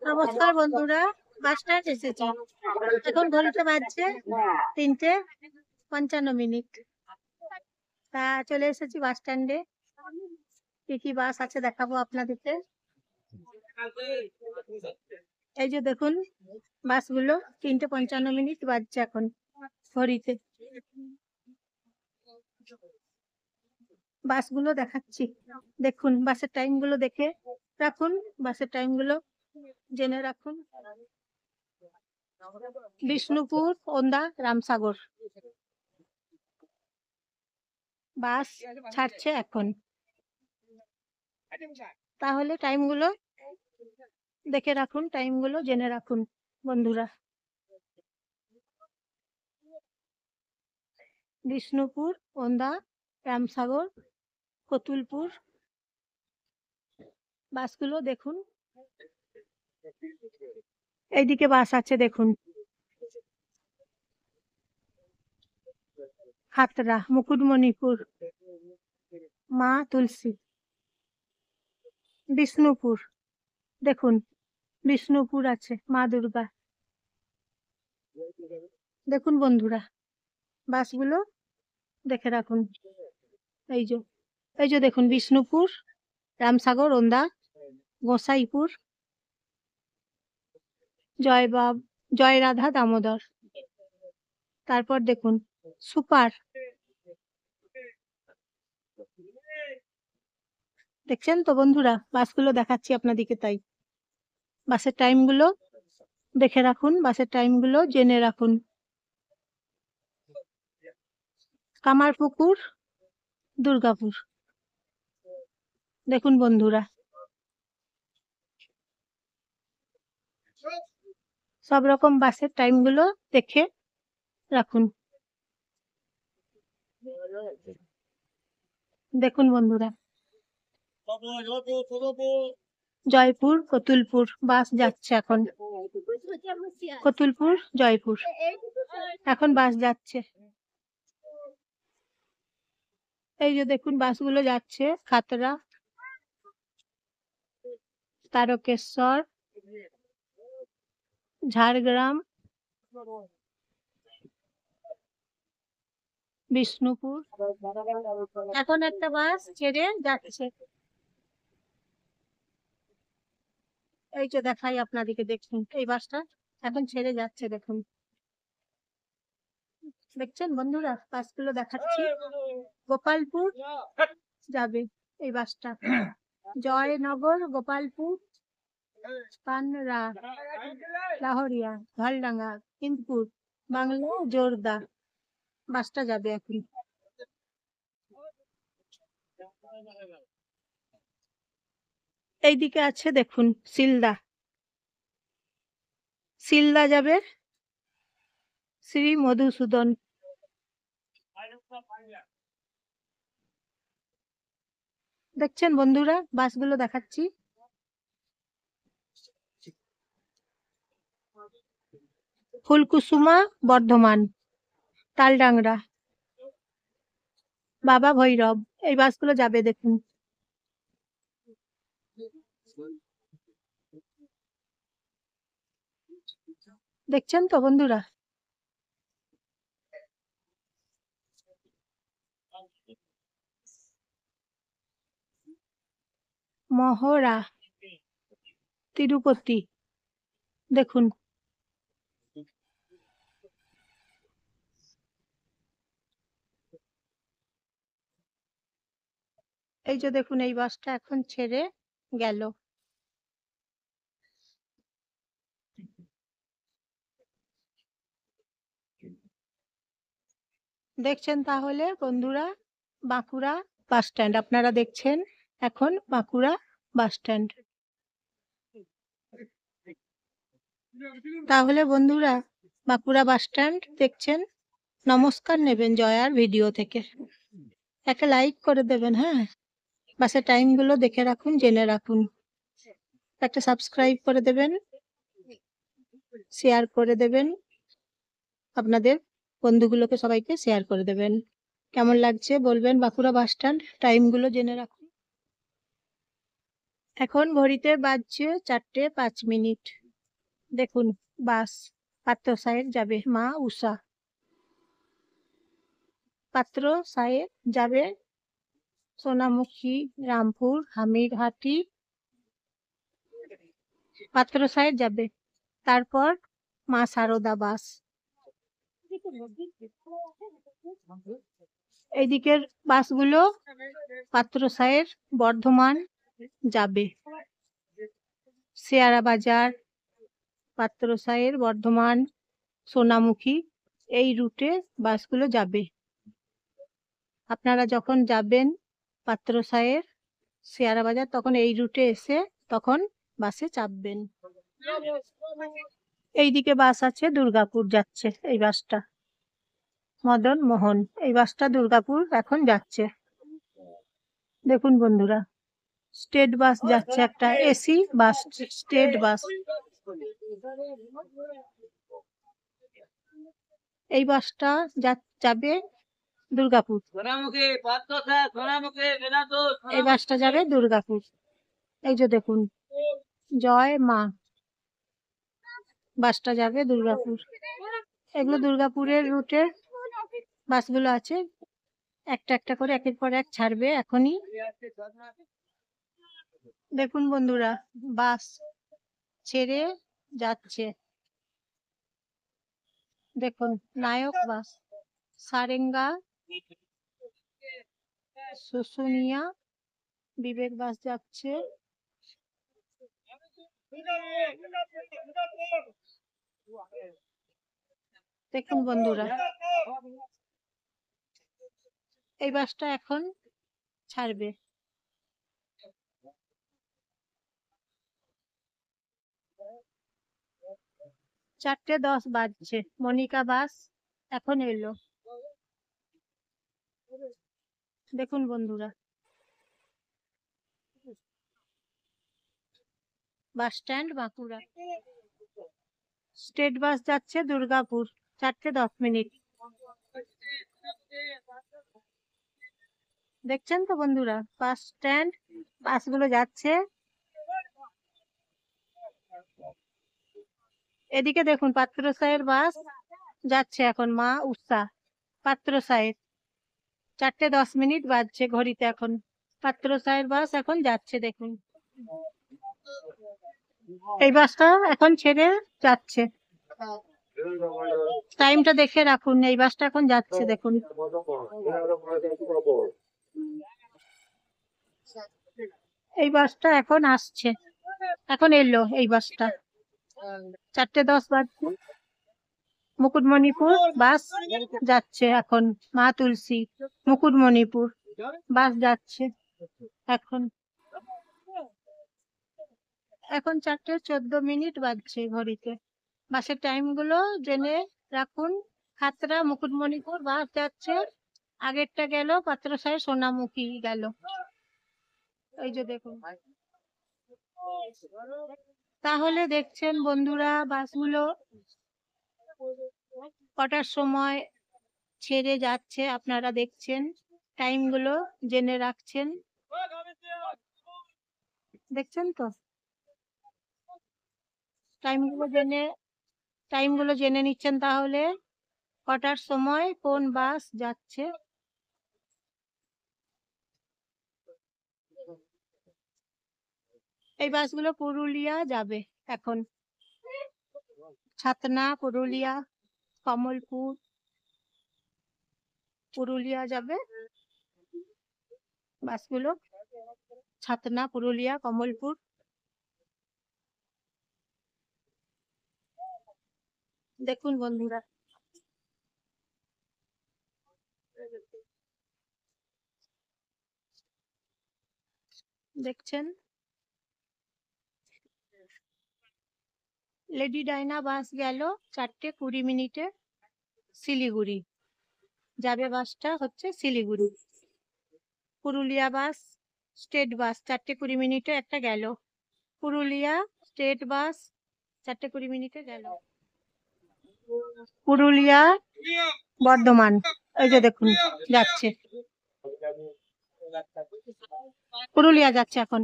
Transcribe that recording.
নমস্কার বন্ধুরা, bus stand এসেছি। এখন ঘড়িতে বাজছে 3:55। তা চলে এসেছি বাস স্ট্যান্ডে। কি কি বাস আছে দেখাবো আপনাদেরকে। এই যে দেখুন বাসগুলো, 3:55 বাজছে এখন ঘড়িতে। বাসগুলো দেখাচ্ছি, দেখুন বাসের টাইমগুলো দেখে রাখুন, বাসের টাইমগুলো জেনে রাখুন। বিষ্ণুপুর, ওন্দা, রামসাগর বাস ছাড়ছে এখন। তাহলে টাইমগুলো দেখে রাখুন, টাইমগুলো জেনে রাখুন বন্ধুরা। বিষ্ণুপুর, ওন্দা, রামসাগর, কতুলপুর বাসগুলো দেখুন। এইদিকে বাস আছে দেখুন, হাতরা, মুকুটমণিপুর, মা তুলসী। বিষ্ণুপুর দেখুন, বিষ্ণুপুর আছে মা দুর্গা। দেখুন বন্ধুরা, বাসগুলো দেখে রাখুন। এই যে দেখুন, বিষ্ণুপুর, রামসাগর, ওন্দা, গোসাইপুর, জয় রাধা দামোদর। তারপর দেখুন সুপার, দেখছেন তো বন্ধুরা, বাসগুলো দেখাচ্ছি আপনাদেরকে। তাই বাসের টাইমগুলো দেখে রাখুন, বাসের টাইমগুলো জেনে রাখুন। কামারপুকুর, দুর্গাপুর দেখুন বন্ধুরা, সব রকম বাসের টাইমগুলো দেখে রাখুন। দেখুন বন্ধুরা, জয়পুর, কতুলপুর বাস যাচ্ছে এখন। কতুলপুর, জয়পুর এখন বাস যাচ্ছে। এই যে দেখুন বাসগুলো যাচ্ছে, খাতড়া, তারকেশ্বর, ঝাড়গ্রাম, বিষ্ণুপুর। এখন একটা বাস ছেড়ে যাচ্ছে, এই যে দেখাই আপনাদেরকে, দেখুন এই বাসটা এখন ছেড়ে যাচ্ছে। দেখুন, দেখছেন বন্ধুরা, বাসগুলো দেখাচ্ছি। গোপালপুর যাবে এই বাসটা, জয়নগর, গোপালপুর, পানরা, লাহরিয়া, ভালডাঙ্গা, কিন্তপুর, বাংলা, জোরদা বাসটা যাবে এখন। এইদিকে আছে দেখুন শিলদা, শিলদা যাবে শ্রী মধুসূদন। দেখছেন বন্ধুরা, বাসগুলো দেখাচ্ছি। ফুলকুসুমা, বর্ধমান, তালডাংরা, বাবা ভৈরব এই বাসগুলো যাবে দেখুন। দেখছেন তো বন্ধুরা, মহড়া, তিরুপতি দেখুন। এই যে দেখুন, এই বাসটা এখন ছেড়ে গেল। দেখছেন তাহলে বন্ধুরা, বাঁকুড়া বাস স্ট্যান্ড আপনারা দেখছেন এখন, বাঁকুড়া বাস স্ট্যান্ড। তাহলে বন্ধুরা, বাঁকুড়া বাস স্ট্যান্ড দেখছেন। নমস্কার নেবেন জয়ার ভিডিও থেকে, একটা লাইক করে দেবেন। হ্যাঁ, বাসের টাইমগুলো দেখে রাখুন, জেনে রাখুন। একটা সাবস্ক্রাইব করে দেবেন, শেয়ার করে দেবেন, আপনাদের বন্ধুগুলোকে সবাইকে শেয়ার করে দেবেন। কেমন লাগছে বলবেন। বাঁকুড়া বাস স্ট্যান্ড টাইমগুলো জেনে রাখুন। এখন ঘড়িতে বাজছে 4:05। দেখুন বাস পাত্র সাহেব যাবে মা উষা, পাত্র সাহেব যাবে সোনামুখী, রামপুর, হামিরহাটি, পাত্র সাহেব যাবে। তারপর মা সারদা বাস। এইদিকের বাসগুলো পাত্র সাহেব বর্ধমান যাবে, শেয়ারা বাজার, পাত্র সাহেব বর্ধমান, সোনামুখী, এই রুটে বাসগুলো যাবে। আপনারা যখন যাবেন পাত্র সাহেব শেয়ারা বাজার তখন এই রুটে এসে তখন বাসে চাপবেন। এইদিকে বাস আছে দুর্গাপুর যাচ্ছে, এই বাসটা মদন মোহন, এই বাসটা দুর্গাপুর এখন যাচ্ছে। দেখুন বন্ধুরা স্টেট বাস যাচ্ছে, একটা এসি বাস, স্টেট বাস। এই বাসটা যাবে দুর্গাপুর, এই বাসটা যাবে দুর্গাপুর। এই যে দেখুন জয় মা, বাসটা যাবে দুর্গাপুর। এগুলো দুর্গাপুরের রুটের বাসগুলো আছে, একটা একটা করে একের পর এক ছাড়বে এখনই। দেখুন বন্ধুরা বাস ছেড়ে যাচ্ছে, দেখুন নায়ক বাস, সারেঙ্গা, শুশুনিয়া, বিবেক বাস যাচ্ছে। দেখুন বন্ধুরা এই বাসটা এখন ছাড়বে। 4:10 বাজছে, মনিকা বাস এখন এলো। দেখুন বন্ধুরা bus stand Bankura, state bus যাচ্ছে দুর্গাপুর 4:10। দেখছেন তো বন্ধুরা বাস স্ট্যান্ড, বাসগুলো যাচ্ছে। এদিকে দেখুন পাত্র সাহেব বাস যাচ্ছে এখন মা উষা, পাত্র সাহেব 4:10 বাজছে ঘড়িতে, এখন পাত্র সাহেব বাস এখন যাচ্ছে। দেখুন এই বাসটা এখন ছেড়ে যাচ্ছে, টাইমটা দেখে রাখুন, এই বাসটা এখন যাচ্ছে। দেখুন এই বাসটা এখন আসছে, এখন এলো এই বাসটা 4:10 বাজছে। মুকুটমণিপুর বাস যাচ্ছে এখন, মা তুলসী, মুকুটমণিপুর বাস যাচ্ছে এখন। এখন 4:14 বাজছে ঘড়িতে। বাসের টাইম গুলো জেনে রাখুন। খাতড়া মুকুটমণিপুর বাস যাচ্ছে, আগেরটা গেল পাত্র সাহেব সোনামুখী গেল। এই যে দেখুন, তাহলে দেখছেন বন্ধুরা বাসগুলো কটার সময় ছেড়ে যাচ্ছে, আপনারা দেখছেন টাইম গুলো জেনে রাখছেন, দেখছেন তো টাইম গুলো জেনে নিচ্ছেন তাহলে কটার সময় কোন বাস যাচ্ছে। এই বাসগুলো পুরুলিয়া যাবে এখন, ছাতনা, পুরুলিয়া, কমলপুর, পুরুলিয়া যাবে বাসগুলো, ছাতনা, পুরুলিয়া, কমলপুর। দেখুন বন্ধুরা দেখছেন লেডি ডাইনা বাস গেল 4:20 শিলিগুড়ি যাবে, বাসটা হচ্ছে শিলিগুড়ি। পুরুলিয়া বাস স্টেট বাস 4:20 একটা গেল, পুরুলিয়া স্টেট বাস 4:20 গেল। পুরুলিয়া বর্ধমান, এই যে দেখুন যাচ্ছে, পুরুলিয়া যাচ্ছে এখন।